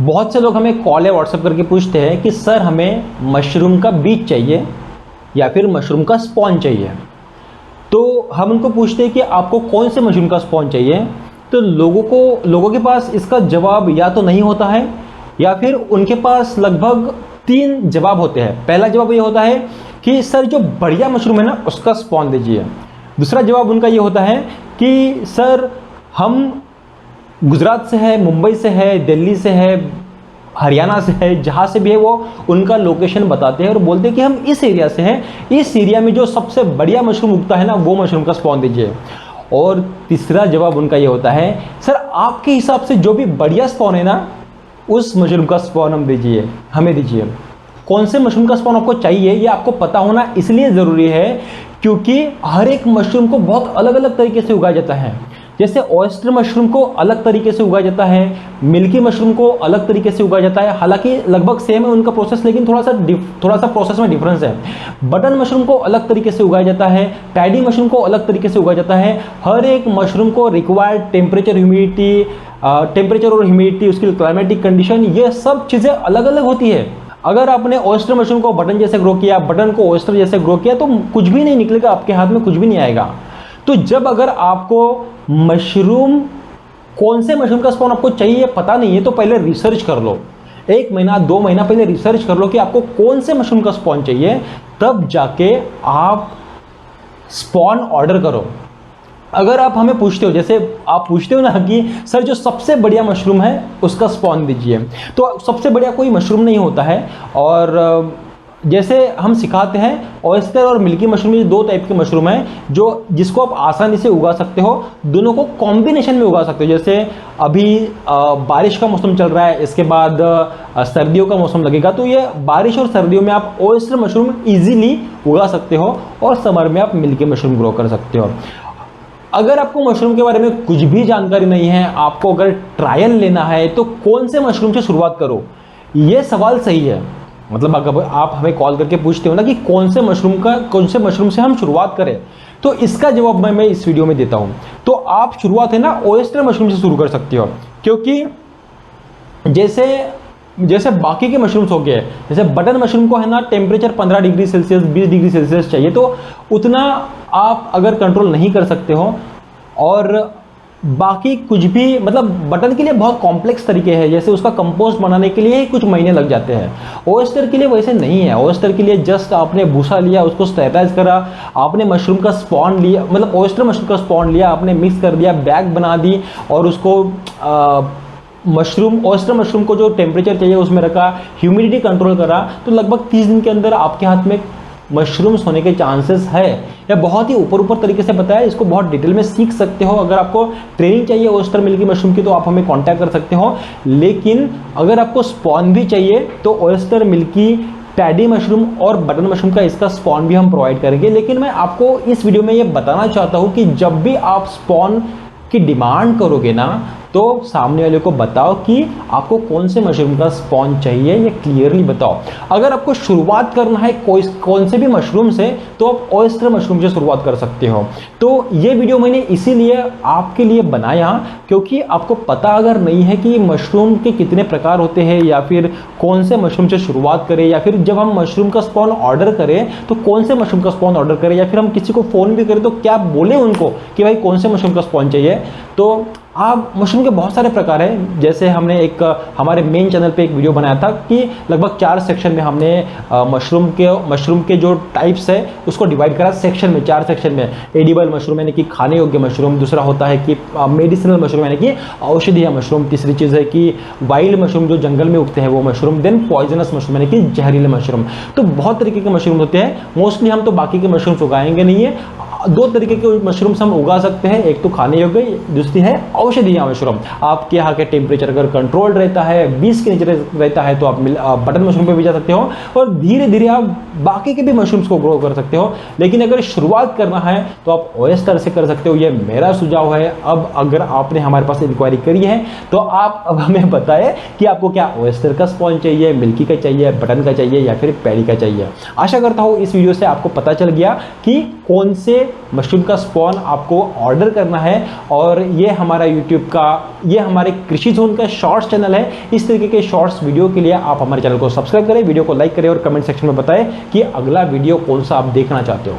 बहुत से लोग हमें कॉल या व्हाट्सएप करके पूछते हैं कि सर हमें मशरूम का बीज चाहिए या फिर मशरूम का स्पॉन चाहिए। तो हम उनको पूछते हैं कि आपको कौन से मशरूम का स्पॉन चाहिए, तो लोगों के पास इसका जवाब या तो नहीं होता है या फिर उनके पास लगभग 3 जवाब होते हैं। पहला जवाब ये होता है कि सर जो बढ़िया मशरूम है ना उसका स्पॉन दीजिए। दूसरा जवाब उनका ये होता है कि सर हम गुजरात से है, मुंबई से है, दिल्ली से है, हरियाणा से है, जहाँ से भी है वो उनका लोकेशन बताते हैं और बोलते हैं कि हम इस एरिया से हैं, इस एरिया में जो सबसे बढ़िया मशरूम उगता है ना वो मशरूम का स्पॉन दीजिए। और तीसरा जवाब उनका ये होता है सर आपके हिसाब से जो भी बढ़िया स्पॉन है ना उस मशरूम का स्पॉन हमें दीजिए। कौन से मशरूम का स्पॉन आपको चाहिए ये आपको पता होना इसलिए ज़रूरी है क्योंकि हर एक मशरूम को बहुत अलग अलग तरीके से उगाया जाता है। जैसे ऑयस्टर मशरूम को अलग तरीके से उगाया जाता है, मिल्की मशरूम को अलग तरीके से उगाया जाता है, हालांकि लगभग सेम है उनका प्रोसेस लेकिन थोड़ा सा प्रोसेस में डिफरेंस है। बटन मशरूम को अलग तरीके से उगाया जाता है, पैडी मशरूम को अलग तरीके से उगाया जाता है। हर एक मशरूम को रिक्वायर्ड टेम्परेचर और ह्यूमिडिटी, उसकी क्लाइमेटिक कंडीशन, ये सब चीज़ें अलग अलग होती है। अगर आपने ऑयस्टर मशरूम को बटन जैसे ग्रो किया, बटन को ऑयस्टर जैसे ग्रो किया तो कुछ भी नहीं निकलेगा, आपके हाथ में कुछ भी नहीं आएगा। तो जब अगर आपको मशरूम कौन से मशरूम का स्पॉन आपको चाहिए पता नहीं है तो पहले रिसर्च कर लो। 1 महीना 2 महीना पहले रिसर्च कर लो कि आपको कौन से मशरूम का स्पॉन चाहिए, तब जाके आप स्पॉन ऑर्डर करो। अगर आप हमें पूछते हो, जैसे आप पूछते हो ना कि सर जो सबसे बढ़िया मशरूम है उसका स्पॉन दीजिए, तो सबसे बढ़िया कोई मशरूम नहीं होता है। और जैसे हम सिखाते हैं ऑयस्टर और मिल्की मशरूम, ये 2 टाइप के मशरूम हैं जिसको आप आसानी से उगा सकते हो, दोनों को कॉम्बिनेशन में उगा सकते हो। जैसे अभी बारिश का मौसम चल रहा है, इसके बाद सर्दियों का मौसम लगेगा, तो ये बारिश और सर्दियों में आप ऑयस्टर मशरूम ईजिली उगा सकते हो और समर में आप मिल्की मशरूम ग्रो कर सकते हो। अगर आपको मशरूम के बारे में कुछ भी जानकारी नहीं है, आपको अगर ट्रायल लेना है तो कौन से मशरूम से शुरुआत करो, ये सवाल सही है। मतलब अगर आप हमें कॉल करके पूछते हो ना कि कौन से मशरूम से हम शुरुआत करें, तो इसका जवाब मैं इस वीडियो में देता हूँ। तो आप शुरुआत है ना ऑयस्टर मशरूम से शुरू कर सकते हो, क्योंकि जैसे बाकी के मशरूम्स हो गए, जैसे बटन मशरूम को है ना temperature 15 degree Celsius 20 degree Celsius चाहिए, तो उतना आप अगर कंट्रोल नहीं कर सकते हो। और बाकी कुछ भी, मतलब बटन के लिए बहुत कॉम्प्लेक्स तरीके हैं, जैसे उसका कंपोस्ट बनाने के लिए कुछ महीने लग जाते हैं। ऑयस्टर के लिए वैसे नहीं है। ऑयस्टर के लिए जस्ट आपने भूसा लिया, उसको स्टेरलाइज करा, आपने मशरूम का स्पॉन लिया, मतलब ऑयस्टर मशरूम का स्पॉन लिया, आपने मिक्स कर दिया, बैग बना दी और उसको ऑयस्टर मशरूम को जो टेम्परेचर चाहिए उसमें रखा, ह्यूमिडिटी कंट्रोल करा, तो लगभग 30 दिन के अंदर आपके हाथ में मशरूम्स होने के चांसेस है। या बहुत ही ऊपर तरीके से बताया, इसको बहुत डिटेल में सीख सकते हो। अगर आपको ट्रेनिंग चाहिए ऑयस्टर मिल्की मशरूम की तो आप हमें कांटेक्ट कर सकते हो, लेकिन अगर आपको स्पॉन भी चाहिए तो ऑयस्टर मिल्की, पैडी मशरूम और बटन मशरूम का इसका स्पॉन भी हम प्रोवाइड करेंगे। लेकिन मैं आपको इस वीडियो में ये बताना चाहता हूँ कि जब भी आप स्पॉन की डिमांड करोगे ना, तो सामने वाले को बताओ कि आपको कौन से मशरूम का स्पॉन चाहिए, ये क्लियरली बताओ। अगर आपको शुरुआत करना है कौन से भी मशरूम से, तो आप ऑयस्टर मशरूम से शुरुआत कर सकते हो। तो ये वीडियो मैंने इसीलिए आपके लिए बनाया क्योंकि आपको पता अगर नहीं है कि मशरूम के कितने प्रकार होते हैं, या फिर कौन से मशरूम से शुरुआत करें, या फिर जब हम मशरूम का स्पॉन ऑर्डर करें तो कौन से मशरूम का स्पॉन ऑर्डर करें, या फिर हम किसी को फ़ोन भी करें तो क्या बोले उनको कि भाई कौन से मशरूम का स्पॉन चाहिए। तो आप मशरूम के बहुत सारे प्रकार हैं। जैसे हमने हमारे मेन चैनल पे एक वीडियो बनाया था कि लगभग 4 सेक्शन में हमने मशरूम के जो टाइप्स है उसको डिवाइड करा सेक्शन में, 4 सेक्शन में। एडिबल मशरूम यानी कि खाने योग्य मशरूम, दूसरा होता है कि मेडिसिनल मशरूम यानी कि औषधीय मशरूम, तीसरी चीज़ है कि वाइल्ड मशरूम जो जंगल में उगते हैं वो मशरूम, देन पॉइजनस मशरूम यानी कि जहरीले मशरूम। तो बहुत तरीके के मशरूम होते हैं। मोस्टली हम तो बाकी के मशरूम्स उगाएंगे नहीं है। 2 तरीके के मशरूम्स हम उगा सकते हैं, एक तो खाने योग्य, दूसरी है औषधीय मशरूम। आपके यहाँ के टेम्परेचर अगर कंट्रोल्ड रहता है, 20 के नीचे रहता है, तो आप बटन मशरूम पे भी जा सकते हो और धीरे धीरे आप बाकी के भी मशरूम्स को ग्रो कर सकते हो। लेकिन अगर शुरुआत करना है तो आप ऑयस्टर से कर सकते हो, ये मेरा सुझाव है। अब अगर आपने हमारे पास इंक्वायरी करी है तो आप अब हमें बताएं कि आपको क्या ऑयस्टर का स्पॉन चाहिए, मिल्की का चाहिए, बटन का चाहिए या फिर पैडी का चाहिए। आशा करता हूँ इस वीडियो से आपको पता चल गया कि कौन से मशरूम का स्पॉन आपको ऑर्डर करना है। और ये हमारा यूट्यूब का, ये हमारे कृषि जोन का शॉर्ट्स चैनल है। इस तरीके के शॉर्ट्स वीडियो के लिए आप हमारे चैनल को सब्सक्राइब करें, वीडियो को लाइक करें और कमेंट सेक्शन में बताएं कि अगला वीडियो कौन सा आप देखना चाहते हो।